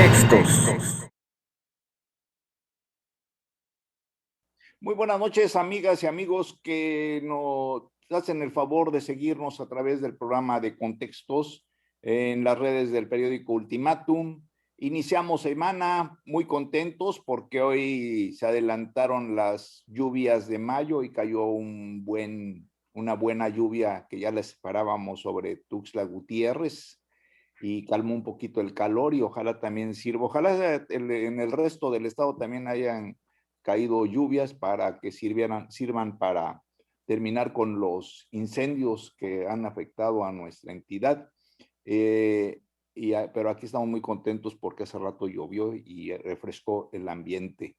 Contextos. Muy buenas noches, amigas y amigos que nos hacen el favor de seguirnos a través del programa de Contextos en las redes del periódico Ultimátum. Iniciamos semana muy contentos porque hoy se adelantaron las lluvias de mayo y cayó una buena lluvia que ya les esperábamos sobre Tuxtla Gutiérrez y calmó un poquito el calor y ojalá también sirva. Ojalá en el resto del estado también hayan caído lluvias para que sirvan para terminar con los incendios que han afectado a nuestra entidad. Pero aquí estamos muy contentos porque hace rato llovió y refrescó el ambiente.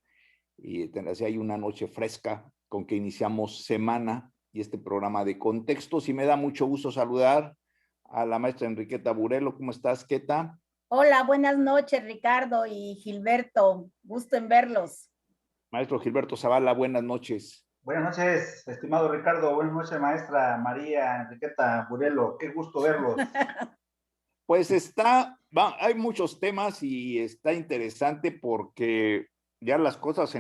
Y así hay una noche fresca con que iniciamos semana y este programa de Contextos. Y me da mucho gusto saludar a la maestra Enriqueta Burelo. ¿Cómo estás, Queta? Hola, buenas noches, Ricardo y Gilberto. Gusto en verlos. Maestro Gilberto Zavala, buenas noches. Buenas noches, estimado Ricardo. Buenas noches, maestra María Enriqueta Burelo. Qué gusto verlos. Pues hay muchos temas y está interesante porque ya las cosas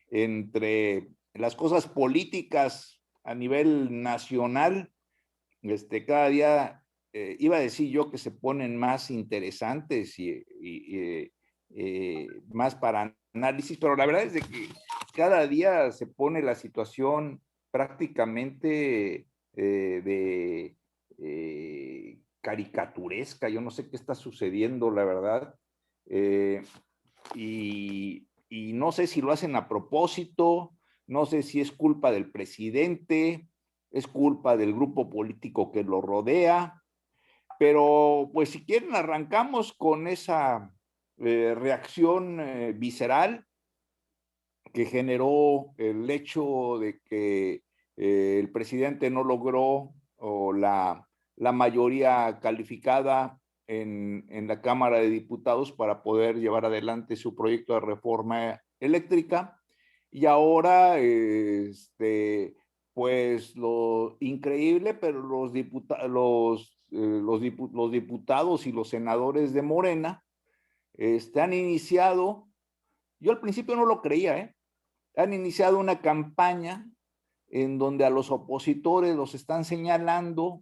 entre las cosas políticas a nivel nacional, cada día iba a decir yo que se ponen más interesantes y más para análisis, pero la verdad es de que cada día se pone la situación prácticamente caricaturesca. Yo no sé qué está sucediendo, la verdad, y no sé si lo hacen a propósito, no sé si es culpa del presidente, es culpa del grupo político que lo rodea, pero pues si quieren arrancamos con esa reacción visceral que generó el hecho de que el presidente no logró la mayoría calificada en la Cámara de Diputados para poder llevar adelante su proyecto de reforma eléctrica. Y ahora, pues lo increíble, pero los diputados y los senadores de Morena han iniciado, yo al principio no lo creía, han iniciado una campaña en donde a los opositores los están señalando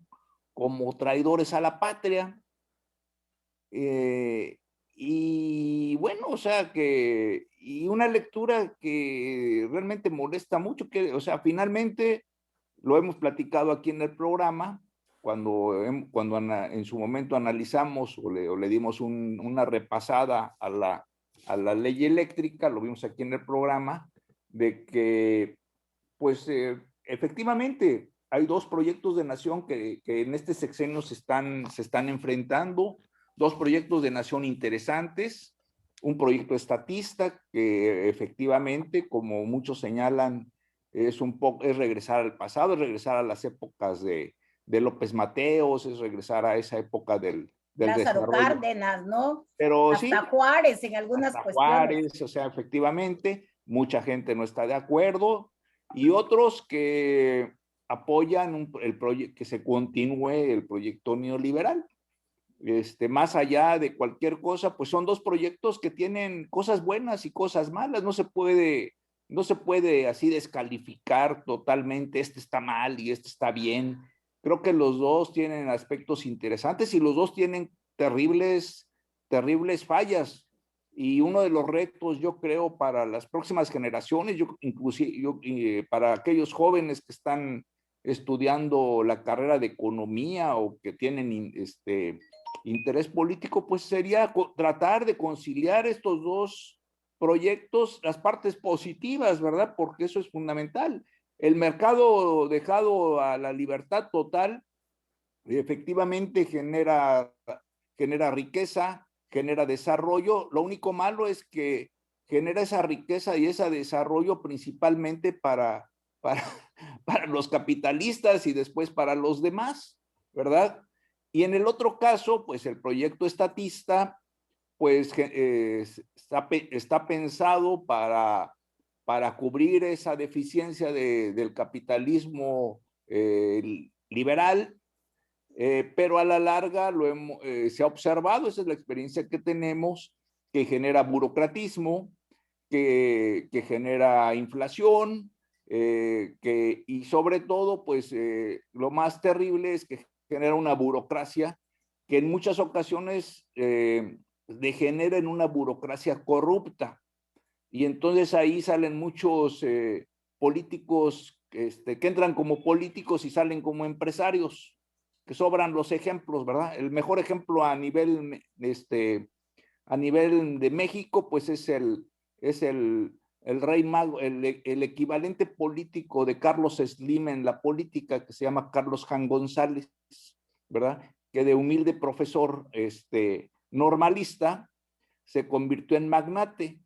como traidores a la patria. Y bueno, o sea y una lectura que realmente molesta mucho, finalmente lo hemos platicado aquí en el programa, cuando en su momento analizamos o le dimos una repasada a la ley eléctrica, lo vimos aquí en el programa, de que pues efectivamente hay dos proyectos de nación que en este sexenio se están enfrentando, dos proyectos de nación interesantes, un proyecto estatista que efectivamente, como muchos señalan, es regresar al pasado, es regresar a las épocas de López Mateos, es regresar a esa época del Lázaro desarrollo. Cárdenas, ¿no? Pero hasta sí, Juárez en algunas hasta cuestiones. Juárez, o sea, efectivamente, mucha gente no está de acuerdo y otros que apoyan el proyecto, que se continúe el proyecto neoliberal. Más allá de cualquier cosa, pues son dos proyectos que tienen cosas buenas y cosas malas. No se puede así descalificar totalmente, este está mal y este está bien. Creo que los dos tienen aspectos interesantes y los dos tienen terribles fallas. Y uno de los retos, yo creo, para las próximas generaciones, inclusive para aquellos jóvenes que están estudiando la carrera de economía o que tienen interés político, pues sería tratar de conciliar estos dos proyectos, las partes positivas, ¿verdad? Porque eso es fundamental. El mercado dejado a la libertad total efectivamente genera riqueza, genera desarrollo. Lo único malo es que genera esa riqueza y ese desarrollo principalmente para los capitalistas y después para los demás, ¿verdad? Y en el otro caso, pues el proyecto estatista, pues está pensado para cubrir esa deficiencia del capitalismo liberal, pero a la larga se ha observado, esa es la experiencia que tenemos, que genera burocratismo, que genera inflación, y sobre todo, pues lo más terrible es que genera una burocracia que en muchas ocasiones degenera en una burocracia corrupta. Y entonces ahí salen muchos políticos que entran como políticos y salen como empresarios, que sobran los ejemplos, ¿verdad? El mejor ejemplo a nivel de México, pues es el rey mago, el equivalente político de Carlos Slim en la política, que se llama Carlos Jan González, ¿verdad? Que de humilde profesor normalista se convirtió en magnate.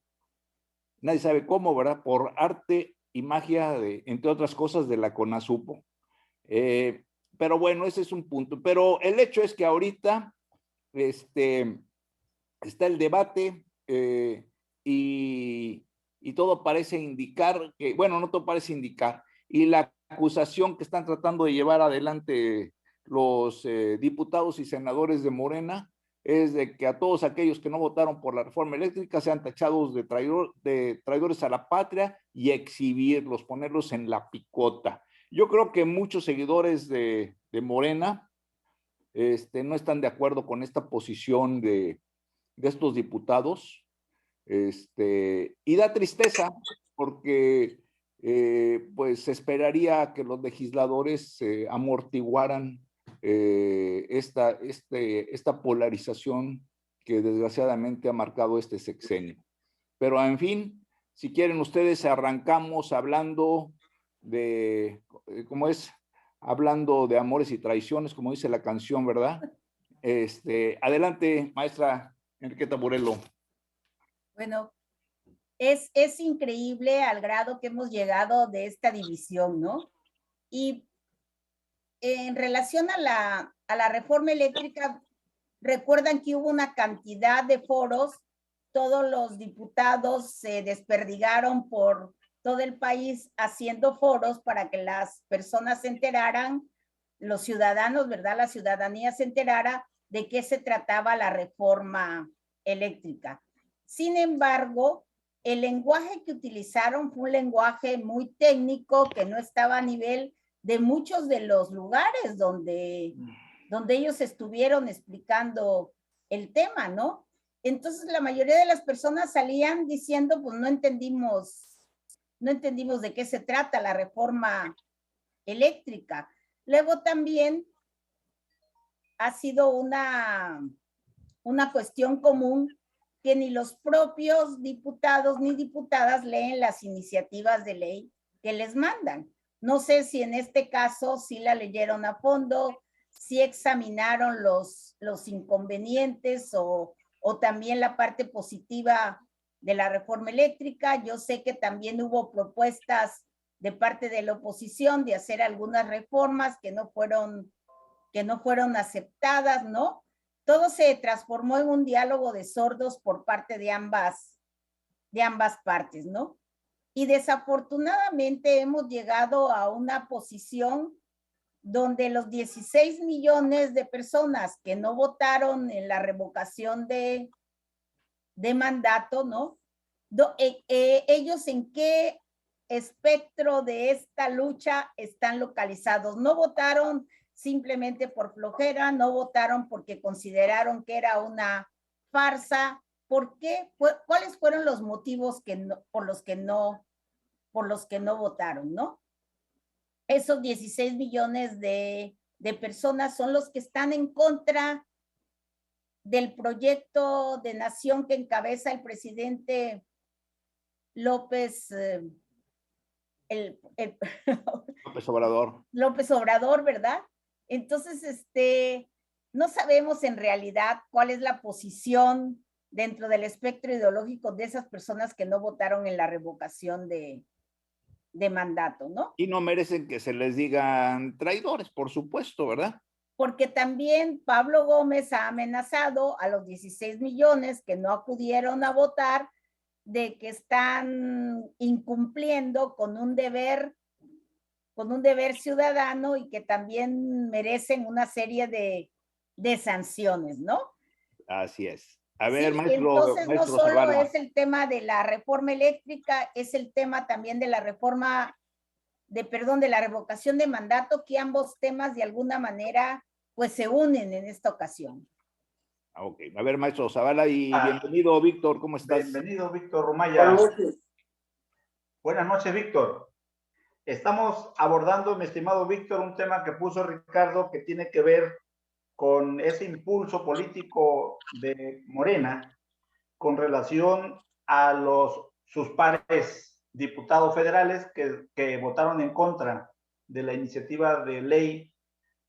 Nadie sabe cómo, ¿verdad? Por arte y magia, entre otras cosas, de la CONASUPO. Pero bueno, ese es un punto. Pero el hecho es que ahorita está el debate y todo parece indicar que, bueno, no todo parece indicar, y la acusación que están tratando de llevar adelante los diputados y senadores de Morena es de que a todos aquellos que no votaron por la reforma eléctrica sean tachados de traidores a la patria y exhibirlos, ponerlos en la picota. Yo creo que muchos seguidores de Morena no están de acuerdo con esta posición de estos diputados, y da tristeza porque pues se esperaría que los legisladores amortiguaran esta polarización que desgraciadamente ha marcado este sexenio. Pero en fin, si quieren ustedes arrancamos hablando de, ¿cómo es? Hablando de amores y traiciones, como dice la canción, ¿verdad? Adelante, maestra Enriqueta Burelo. Bueno, es increíble al grado que hemos llegado de esta división, ¿no? Y en relación a la reforma eléctrica, recuerdan que hubo una cantidad de foros, todos los diputados se desperdigaron por todo el país haciendo foros para que las personas se enteraran, los ciudadanos, ¿verdad? La ciudadanía se enterara de qué se trataba la reforma eléctrica. Sin embargo, el lenguaje que utilizaron fue un lenguaje muy técnico que no estaba a nivel de muchos de los lugares donde ellos estuvieron explicando el tema, ¿no? Entonces la mayoría de las personas salían diciendo, pues no entendimos de qué se trata la reforma eléctrica. Luego también ha sido una cuestión común que ni los propios diputados ni diputadas leen las iniciativas de ley que les mandan. No sé si en este caso sí la leyeron a fondo, si examinaron los inconvenientes o también la parte positiva de la reforma eléctrica. Yo sé que también hubo propuestas de parte de la oposición de hacer algunas reformas que no fueron aceptadas, ¿no? Todo se transformó en un diálogo de sordos por parte de ambas partes, ¿no? Y desafortunadamente hemos llegado a una posición donde los 16 millones de personas que no votaron en la revocación de mandato, ¿no? Ellos en qué espectro de esta lucha están localizados. No votaron simplemente por flojera, no votaron porque consideraron que era una farsa. ¿Por qué? ¿Cuáles fueron los motivos por los que no votaron, no? Esos 16 millones de personas son los que están en contra del proyecto de nación que encabeza el presidente López Obrador. López Obrador, ¿verdad? Entonces, no sabemos en realidad cuál es la posición dentro del espectro ideológico de esas personas que no votaron en la revocación de mandato, ¿no? Y no merecen que se les digan traidores, por supuesto, ¿verdad? Porque también Pablo Gómez ha amenazado a los 16 millones que no acudieron a votar de que están incumpliendo con un deber ciudadano y que también merecen una serie de sanciones, ¿no? Así es. A ver, Sí, maestro, entonces no maestro solo Zavala. es el tema de la reforma eléctrica, es el tema también de la reforma de la revocación de mandato, que ambos temas de alguna manera pues se unen en esta ocasión. Ok, a ver, maestro Zavala, y Ah, bienvenido, Víctor, ¿cómo estás? Bienvenido, Víctor Rumaya. Buenas noches, Víctor. Estamos abordando, mi estimado Víctor, un tema que puso Ricardo que tiene que ver con ese impulso político de Morena con relación a sus pares diputados federales que votaron en contra de la iniciativa de ley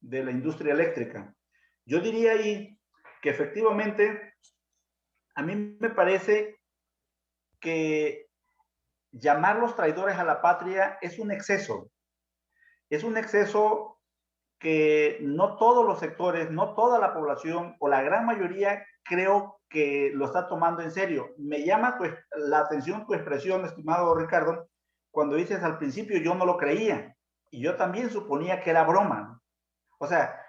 de la industria eléctrica. Yo diría ahí que efectivamente a mí me parece que llamarlos traidores a la patria es un exceso. Es un exceso que no todos los sectores, no toda la población o la gran mayoría creo que lo está tomando en serio. Me llama la atención tu expresión, estimado Ricardo, cuando dices al principio yo no lo creía y yo también suponía que era broma. O sea,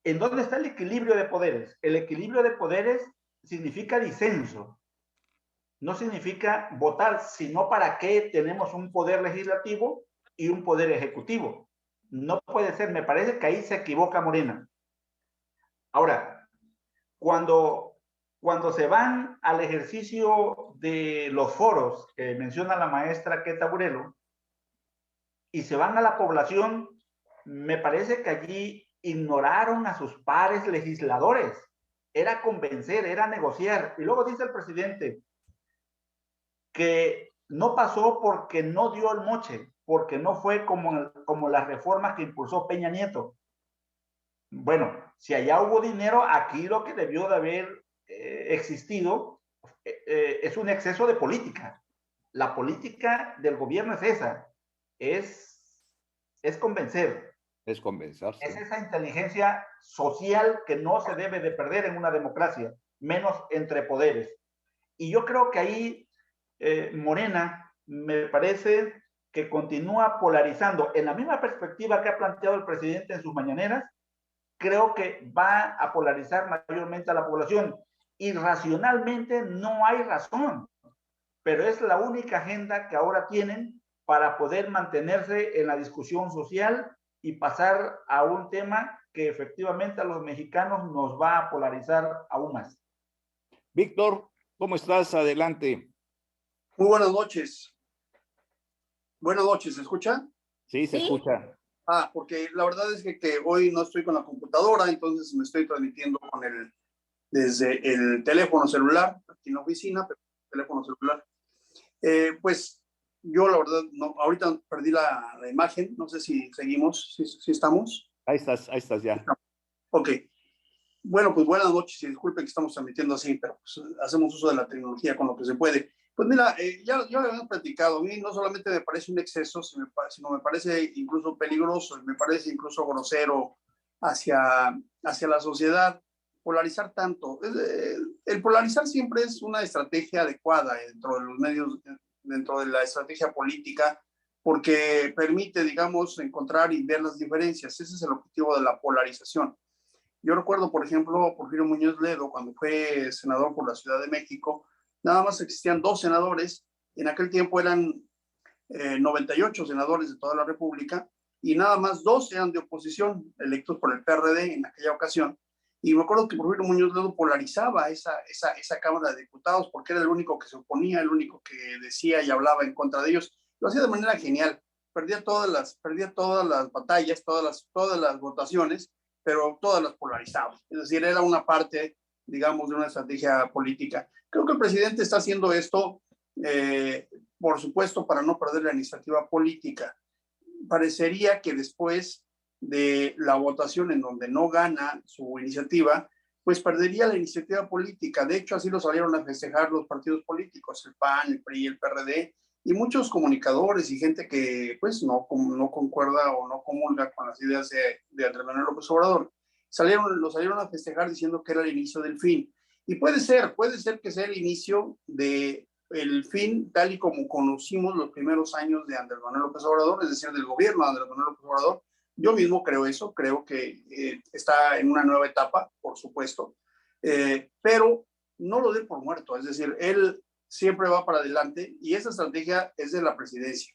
¿en dónde está el equilibrio de poderes? El equilibrio de poderes significa disenso, no significa votar, sino para qué tenemos un poder legislativo y un poder ejecutivo. No puede ser, me parece que ahí se equivoca Morena. Ahora, cuando se van al ejercicio de los foros que menciona la maestra Queta Burelo y se van a la población, me parece que allí ignoraron a sus pares legisladores. Era convencer, era negociar. Y luego dice el presidente que no pasó porque no dio el moche, porque no fue como las reformas que impulsó Peña Nieto. Bueno, si allá hubo dinero, aquí lo que debió de haber existido es un exceso de política. La política del gobierno es esa, es convencer. Es convencerse. Es esa inteligencia social que no se debe de perder en una democracia, menos entre poderes. Y yo creo que ahí Morena me parece que continúa polarizando en la misma perspectiva que ha planteado el presidente en sus mañaneras. Creo que va a polarizar mayormente a la población. Y racionalmente no hay razón, pero es la única agenda que ahora tienen para poder mantenerse en la discusión social y pasar a un tema que efectivamente a los mexicanos nos va a polarizar aún más. Víctor, ¿cómo estás? Adelante. Muy buenas noches. Buenas noches, ¿se escucha? Sí, se escucha. Porque la verdad es que hoy no estoy con la computadora, entonces me estoy transmitiendo desde el teléfono celular, aquí en la oficina, pero teléfono celular. Pues yo la verdad, no, ahorita perdí la imagen, no sé si seguimos, si estamos. Ahí estás ya. Ok. Bueno, pues buenas noches y disculpen que estamos transmitiendo así, pero pues hacemos uso de la tecnología con lo que se puede. Pues mira, ya lo habíamos platicado, a mí no solamente me parece un exceso, sino me parece incluso peligroso, me parece incluso grosero hacia la sociedad, polarizar tanto. El polarizar siempre es una estrategia adecuada dentro de los medios, dentro de la estrategia política, porque permite, digamos, encontrar y ver las diferencias. Ese es el objetivo de la polarización. Yo recuerdo, por ejemplo, Porfirio Muñoz Ledo, cuando fue senador por la Ciudad de México, nada más existían 2 senadores, en aquel tiempo eran 98 senadores de toda la República, y nada más 2 eran de oposición, electos por el PRD en aquella ocasión, y me acuerdo que Porfirio Muñoz Ledo polarizaba esa Cámara de Diputados, porque era el único que se oponía, el único que decía y hablaba en contra de ellos, lo hacía de manera genial, perdía todas las batallas, todas las votaciones, pero todas las polarizaba. Es decir, era una parte, digamos, de una estrategia política. Creo que el presidente está haciendo esto, por supuesto, para no perder la iniciativa política. Parecería que después de la votación en donde no gana su iniciativa, pues perdería la iniciativa política. De hecho, así lo salieron a festejar los partidos políticos, el PAN, el PRI, el PRD, y muchos comunicadores y gente que pues no concuerda o no comulga con las ideas de Andrés Manuel López Obrador, lo salieron a festejar diciendo que era el inicio del fin. Y puede ser que sea el inicio del fin tal y como conocimos los primeros años de Andrés Manuel López Obrador, es decir, del gobierno de Andrés Manuel López Obrador. Yo mismo creo eso, creo que está en una nueva etapa, por supuesto, pero no lo lo dé por muerto, es decir, él siempre va para adelante y esa estrategia es de la presidencia.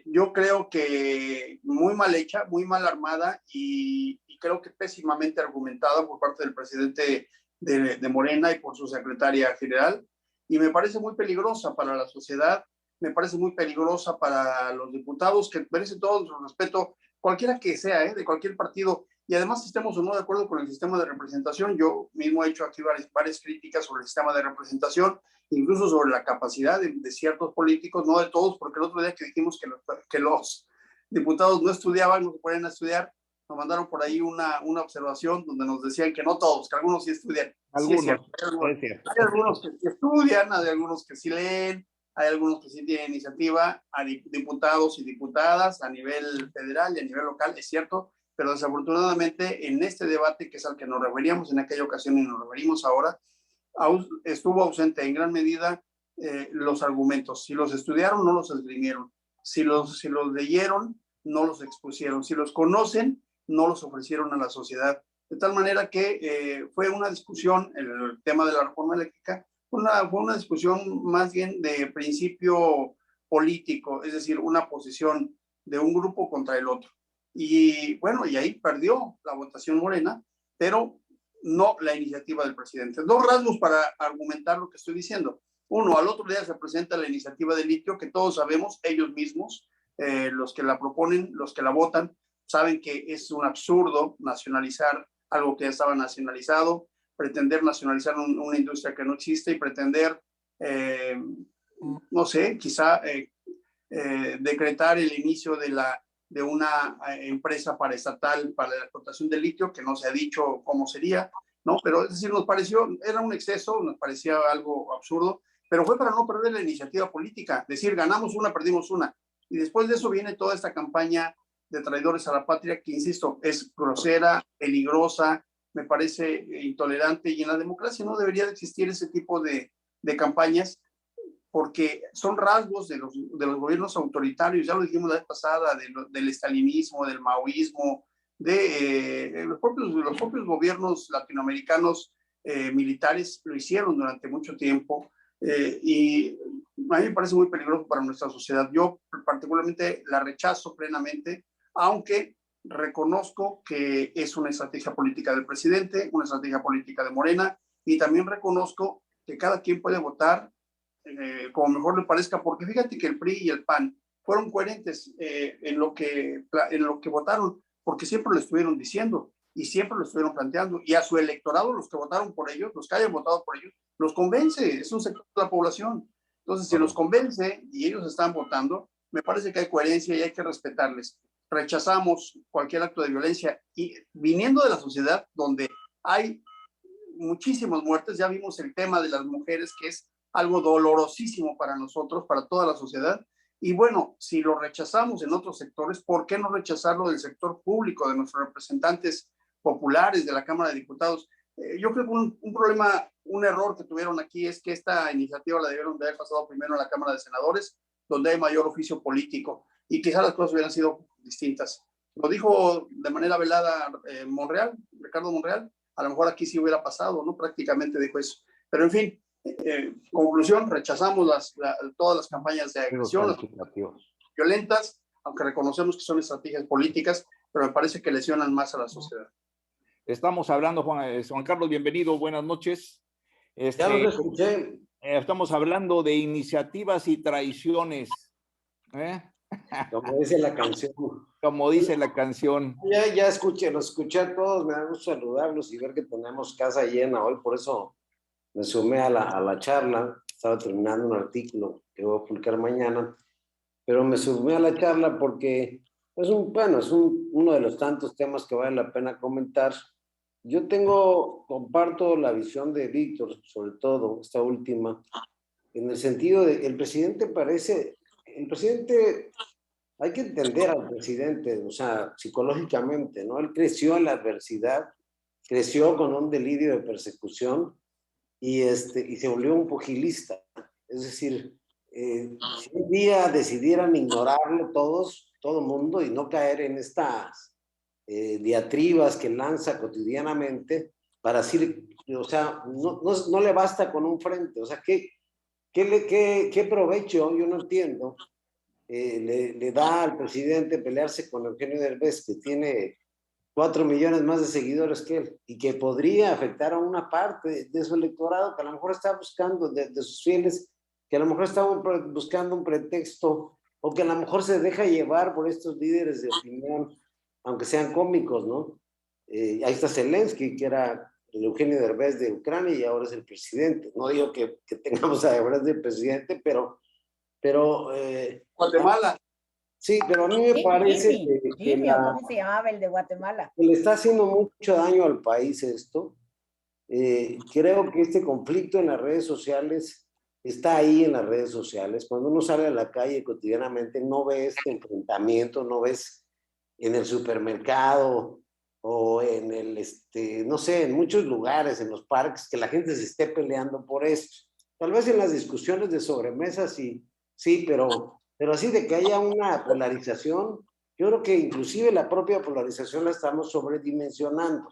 Yo creo que muy mal hecha, muy mal armada y creo que pésimamente argumentada por parte del presidente de Morena y por su secretaria general, y me parece muy peligrosa para la sociedad, me parece muy peligrosa para los diputados, que merece todo nuestro respeto, cualquiera que sea, de cualquier partido, y además estemos o no de acuerdo con el sistema de representación. Yo mismo he hecho aquí varias críticas sobre el sistema de representación, incluso sobre la capacidad de ciertos políticos, no de todos, porque el otro día que dijimos que los diputados no estudiaban, no se ponían a estudiar, nos mandaron por ahí una observación donde nos decían que no todos, que algunos sí estudian. Algunos, sí es cierto. Hay algunos que estudian, hay algunos que sí leen, hay algunos que sí tienen iniciativa, hay diputados y diputadas a nivel federal y a nivel local, es cierto, pero desafortunadamente en este debate, que es al que nos referíamos en aquella ocasión y nos referimos ahora, estuvo ausente en gran medida los argumentos. Si los estudiaron, no los esgrimieron. Si los leyeron, no los expusieron. Si los conocen, no los ofrecieron a la sociedad. De tal manera que fue una discusión, el tema de la reforma eléctrica, fue una discusión más bien de principio político, es decir, una posición de un grupo contra el otro. Y bueno, y ahí perdió la votación Morena, pero no la iniciativa del presidente. Dos rasgos para argumentar lo que estoy diciendo. Uno, al otro día se presenta la iniciativa de litio, que todos sabemos, ellos mismos, los que la proponen, los que la votan, saben que es un absurdo nacionalizar algo que ya estaba nacionalizado, pretender nacionalizar una industria que no existe y pretender, no sé, quizá decretar el inicio de una empresa paraestatal para la explotación de litio, que no se ha dicho cómo sería, ¿no? Pero es decir, nos pareció, era un exceso, nos parecía algo absurdo, pero fue para no perder la iniciativa política, decir, ganamos una, perdimos una. Y después de eso viene toda esta campaña de traidores a la patria, que insisto, es grosera, peligrosa, me parece intolerante, y en la democracia no debería de existir ese tipo de campañas, porque son rasgos de los gobiernos autoritarios, ya lo dijimos la vez pasada, del estalinismo, del maoísmo, de los propios gobiernos latinoamericanos militares lo hicieron durante mucho tiempo, y a mí me parece muy peligroso para nuestra sociedad. Yo particularmente la rechazo plenamente, aunque reconozco que es una estrategia política del presidente, una estrategia política de Morena, y también reconozco que cada quien puede votar como mejor le parezca, porque fíjate que el PRI y el PAN fueron coherentes en lo que votaron, porque siempre lo estuvieron diciendo y siempre lo estuvieron planteando, y a su electorado, los que votaron por ellos, los que hayan votado por ellos, los convence, es un sector de la población. Entonces, si los convence y ellos están votando, me parece que hay coherencia y hay que respetarles. Rechazamos cualquier acto de violencia, y viniendo de la sociedad donde hay muchísimas muertes, ya vimos el tema de las mujeres, que es algo dolorosísimo para nosotros, para toda la sociedad. Y bueno, si lo rechazamos en otros sectores, ¿por qué no rechazarlo del sector público, de nuestros representantes populares, de la Cámara de Diputados? Yo creo que un problema, un error que tuvieron aquí es que esta iniciativa la debieron de haber pasado primero a la Cámara de Senadores, donde hay mayor oficio político, y quizás las cosas hubieran sido distintas. Lo dijo de manera velada Ricardo Monreal, a lo mejor aquí sí hubiera pasado, ¿no? Prácticamente dijo eso. Pero en fin, conclusión, rechazamos todas las campañas de agresión, violentas, aunque reconocemos que son estrategias políticas, pero me parece que lesionan más a la sociedad. Estamos hablando, Juan Carlos, bienvenido, buenas noches. Ya lo escuché. Estamos hablando de iniciativas y traiciones. Como dice la canción. Como dice la canción. Ya escuché, los escuché a todos, me da gusto saludarlos y ver que tenemos casa llena hoy, por eso me sumé a la charla. Estaba terminando un artículo que voy a publicar mañana, pero me sumé a la charla porque es uno de los tantos temas que vale la pena comentar. Yo comparto la visión de Víctor, sobre todo esta última, en el sentido de el presidente hay que entender al presidente, o sea, psicológicamente, ¿no? Él creció en la adversidad, creció con un delirio de persecución y se volvió un pugilista. Es decir, si un día decidieran ignorarlo todo el mundo y no caer en estas diatribas que lanza cotidianamente para o sea, no le basta con un frente. O sea, ¿qué provecho, yo no entiendo, le da al presidente pelearse con Eugenio Derbez, que tiene 4 millones más de seguidores que él, y que podría afectar a una parte de su electorado, que a lo mejor está buscando, de sus fieles, que a lo mejor está buscando un pretexto, o que a lo mejor se deja llevar por estos líderes de opinión, aunque sean cómicos, ¿no? Ahí está Zelensky, que era el Eugenio Derbez de Ucrania y ahora es el presidente. No digo que tengamos a Derbez de presidente, pero Guatemala. sí, pero a mí me parece Jimmy, ¿cómo se llamaba el de Guatemala? que le está haciendo mucho daño al país esto. Creo que este conflicto en las redes sociales está ahí en las redes sociales. Cuando uno sale a la calle cotidianamente no ves este enfrentamiento, no ves en el supermercado o en el, no sé, en muchos lugares, en los parques, que la gente se esté peleando por esto. Tal vez en las discusiones de sobremesa sí, pero así de que haya una polarización, yo creo que inclusive la propia polarización la estamos sobredimensionando.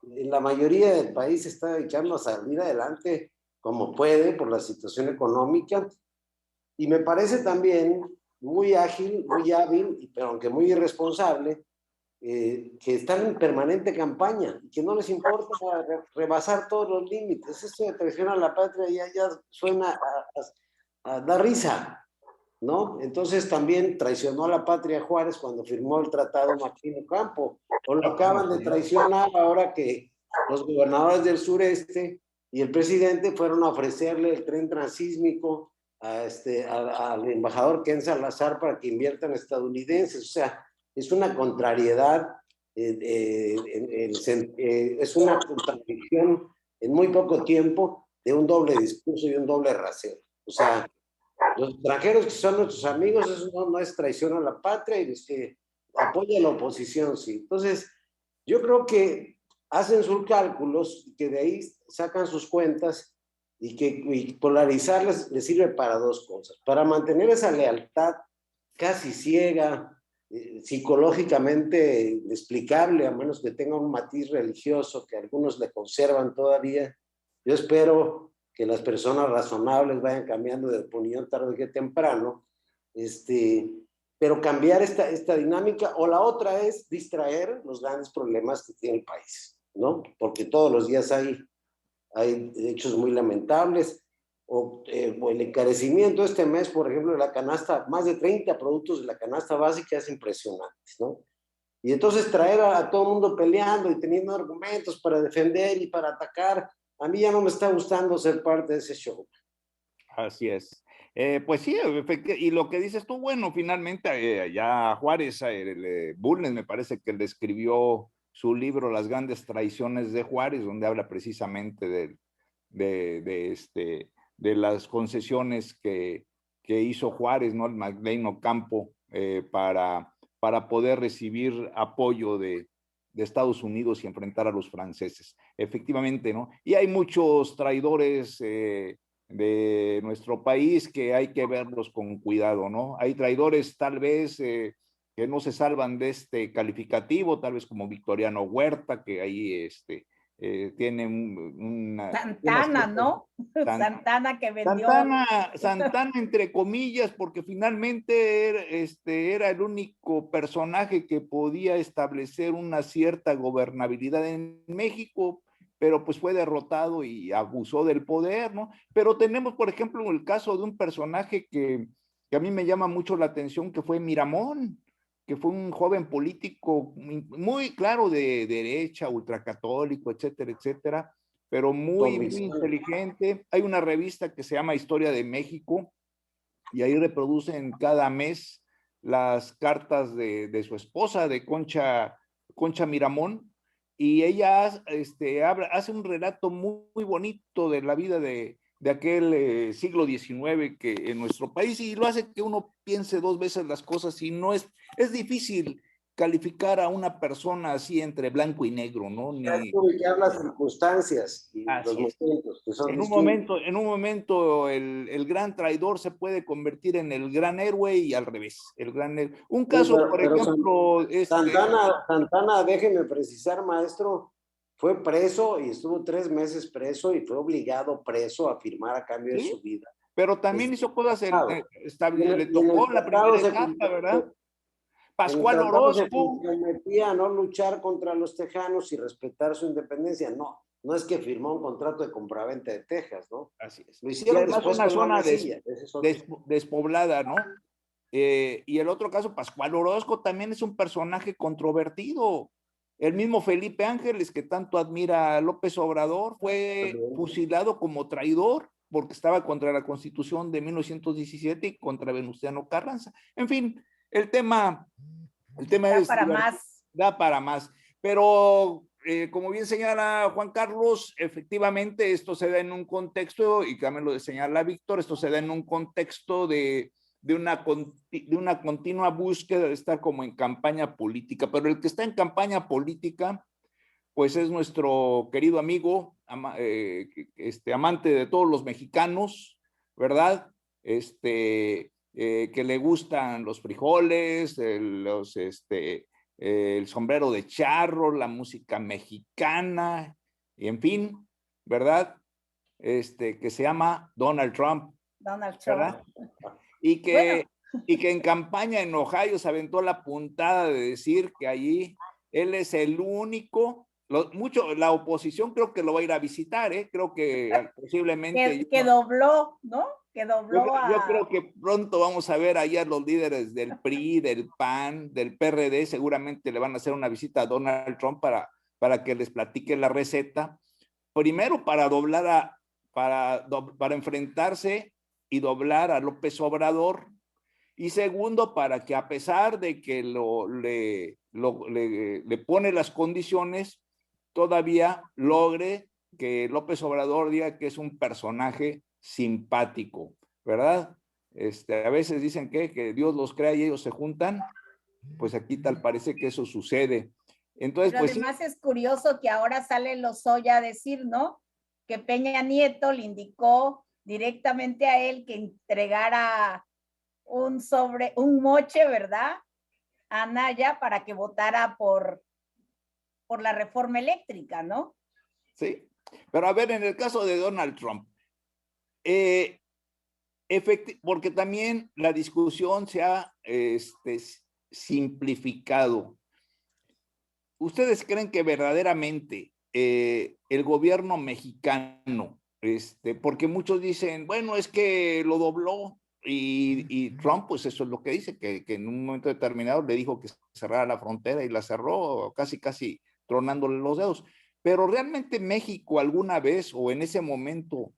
La mayoría del país se está dedicando a salir adelante como puede por la situación económica, y me parece también muy ágil, muy hábil, pero aunque muy irresponsable, que están en permanente campaña y que no les importa rebasar todos los límites. Esto de traición a la patria ya suena a dar risa, ¿no? Entonces también traicionó a la patria Juárez cuando firmó el tratado Martín Ocampo, o lo acaban de traicionar ahora que los gobernadores del sureste y el presidente fueron a ofrecerle el tren transísmico al embajador Ken Salazar para que inviertan estadounidenses. O sea, es una contrariedad, es una contradicción en muy poco tiempo de un doble discurso y un doble rasero. O sea, los extranjeros que son nuestros amigos, eso no es traición a la patria, y los que apoyan la oposición, sí. Entonces, yo creo que hacen sus cálculos y que de ahí sacan sus cuentas, y polarizarlas les sirve para dos cosas: para mantener esa lealtad casi ciega, psicológicamente inexplicable, a menos que tenga un matiz religioso que algunos le conservan todavía. Yo espero que las personas razonables vayan cambiando de opinión tarde que temprano, pero cambiar esta dinámica. O la otra es distraer los grandes problemas que tiene el país, ¿no? Porque todos los días hay hechos muy lamentables, o el encarecimiento este mes, por ejemplo, de la canasta, más de 30 productos de la canasta básica es impresionante, ¿no? Y entonces traer a todo el mundo peleando y teniendo argumentos para defender y para atacar, a mí ya no me está gustando ser parte de ese show. Así es. Pues sí, y lo que dices tú, bueno, finalmente ya Juárez, Bulnes me parece que le escribió su libro Las grandes traiciones de Juárez, donde habla precisamente de las concesiones que hizo Juárez, ¿no? El Martín Ocampo, para poder recibir apoyo de Estados Unidos y enfrentar a los franceses. Efectivamente, ¿no? Y hay muchos traidores de nuestro país que hay que verlos con cuidado, ¿no? Hay traidores tal vez que no se salvan de este calificativo, tal vez como Victoriano Huerta, que ahí tiene una... Santana, ¿no? Santana que vendió. Santana entre comillas, porque finalmente era el único personaje que podía establecer una cierta gobernabilidad en México, pero pues fue derrotado y abusó del poder, ¿no? Pero tenemos, por ejemplo, el caso de un personaje que a mí me llama mucho la atención, que fue Miramón, que fue un joven político muy claro de derecha, ultracatólico, etcétera, etcétera, pero muy inteligente. Hay una revista que se llama Historia de México, y ahí reproducen cada mes las cartas de su esposa, de Concha Miramón, y ella hace un relato muy bonito de la vida de aquel siglo XIX que en nuestro país, y lo hace que uno piense dos veces las cosas, y no es difícil calificar a una persona así entre blanco y negro, ¿no? Hay que ubicar las circunstancias y los momentos que son distintos. En un momento el gran traidor se puede convertir en el gran héroe, y al revés, un caso, por ejemplo, Santana, déjeme precisar, maestro, fue preso y estuvo 3 meses preso y fue obligado preso a firmar a cambio de ¿Sí? su vida. Pero también hizo cosas, le Y en tocó el la tratado primera etapa, ¿verdad? En el Pascual tratado se Orozco. comprometía a no luchar contra los tejanos y respetar su independencia. No, no es que firmó un contrato de compraventa de Texas, ¿no? Así es. Lo Y hicieron además después una con zona Mamacilla. Ese es otro. despoblada, ¿no? Y el otro caso, Pascual Orozco, también es un personaje controvertido. El mismo Felipe Ángeles, que tanto admira a López Obrador, fue fusilado como traidor porque estaba contra la Constitución de 1917 y contra Venustiano Carranza. En fin, el tema da para más. Da para más. Pero, como bien señala Juan Carlos, efectivamente esto se da en un contexto, y también lo señala Víctor, esto se da en un contexto de una continua búsqueda de estar como en campaña política, pero el que está en campaña política, pues es nuestro querido amigo, amante de todos los mexicanos, ¿verdad? Que le gustan los frijoles, el sombrero de charro, la música mexicana, y en fin, ¿verdad? Que se llama Donald Trump. Donald Trump. ¿Verdad? Y que en campaña en Ohio se aventó la puntada de decir que allí él es el único, la oposición creo que lo va a ir a visitar, creo que posiblemente... que dobló, ¿no? Que dobló yo creo que pronto vamos a ver allá los líderes del PRI, del PAN, del PRD, seguramente le van a hacer una visita a Donald Trump para que les platique la receta. Primero para para enfrentarse y doblar a López Obrador, y segundo para que, a pesar de que le pone las condiciones, todavía logre que López Obrador diga que es un personaje simpático, ¿verdad? A veces dicen que Dios los crea y ellos se juntan, pues aquí tal parece que eso sucede. Entonces, pero pues además sí. Es curioso que ahora sale Lozoya a decir, ¿no? Que Peña Nieto le indicó directamente a él que entregara un moche, ¿verdad? A Anaya para que votara por la reforma eléctrica, ¿no? Sí, pero a ver, en el caso de Donald Trump, porque también la discusión se ha simplificado. ¿Ustedes creen que verdaderamente el gobierno mexicano, porque muchos dicen, bueno, es que lo dobló, y Trump, pues eso es lo que dice, que en un momento determinado le dijo que cerrara la frontera y la cerró casi tronándole los dedos? Pero realmente México alguna vez o en ese momento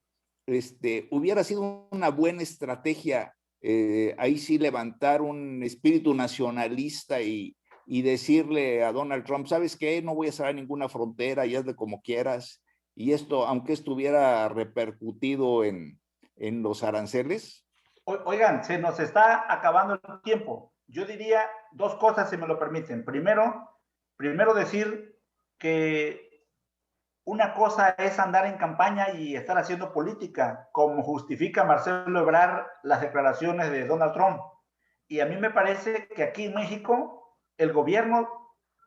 hubiera sido una buena estrategia, ahí sí levantar un espíritu nacionalista y decirle a Donald Trump, ¿sabes qué? No voy a cerrar ninguna frontera y hazle como quieras. Y esto, aunque estuviera repercutido en los aranceles. Oigan, se nos está acabando el tiempo. Yo diría 2 cosas, si me lo permiten. Primero decir que una cosa es andar en campaña y estar haciendo política, como justifica Marcelo Ebrard las declaraciones de Donald Trump. Y a mí me parece que aquí en México el gobierno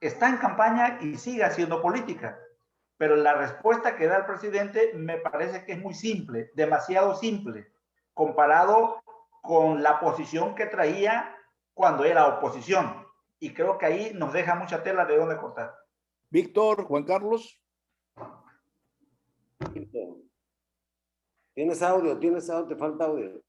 está en campaña y sigue haciendo política. Pero la respuesta que da el presidente me parece que es muy simple, demasiado simple, comparado con la posición que traía cuando era oposición. Y creo que ahí nos deja mucha tela de dónde cortar. Víctor, Juan Carlos. Tienes audio, te falta audio.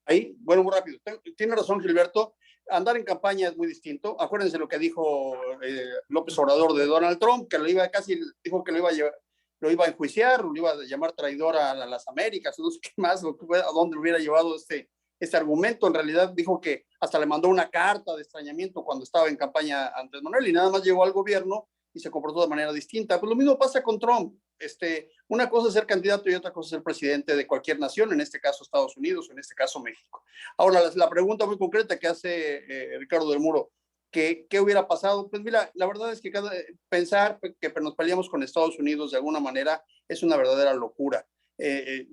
Ahí, bueno, muy rápido. Tiene razón, Gilberto. Andar en campaña es muy distinto. Acuérdense lo que dijo López Obrador de Donald Trump, que dijo que lo iba a enjuiciar, lo iba a llamar traidor a las Américas, no sé qué más, a dónde hubiera llevado este argumento. En realidad dijo que hasta le mandó una carta de extrañamiento cuando estaba en campaña Andrés Manuel, y nada más llegó al gobierno y se comportó de manera distinta. Pues lo mismo pasa con Trump. Una cosa es ser candidato y otra cosa es ser presidente de cualquier nación, en este caso Estados Unidos, en este caso México. Ahora, la pregunta muy concreta que hace Ricardo del Muro, ¿qué hubiera pasado? Pues mira, la verdad es que pensar que nos peleamos con Estados Unidos de alguna manera es una verdadera locura.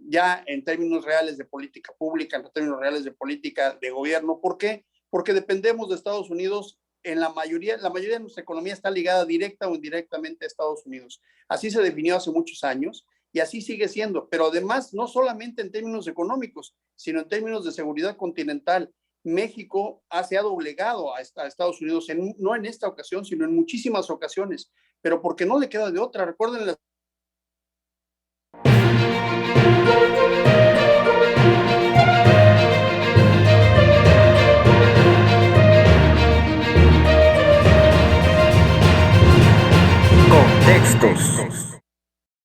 Ya en términos reales de política pública, en términos reales de política de gobierno. ¿Por qué? Porque dependemos de Estados Unidos la mayoría de nuestra economía está ligada directa o indirectamente a Estados Unidos. Así se definió hace muchos años y así sigue siendo, pero además no solamente en términos económicos, sino en términos de seguridad continental. México se ha doblegado a Estados Unidos, no en esta ocasión, sino en muchísimas ocasiones, pero porque no le queda de otra. Recuerden las Contextos.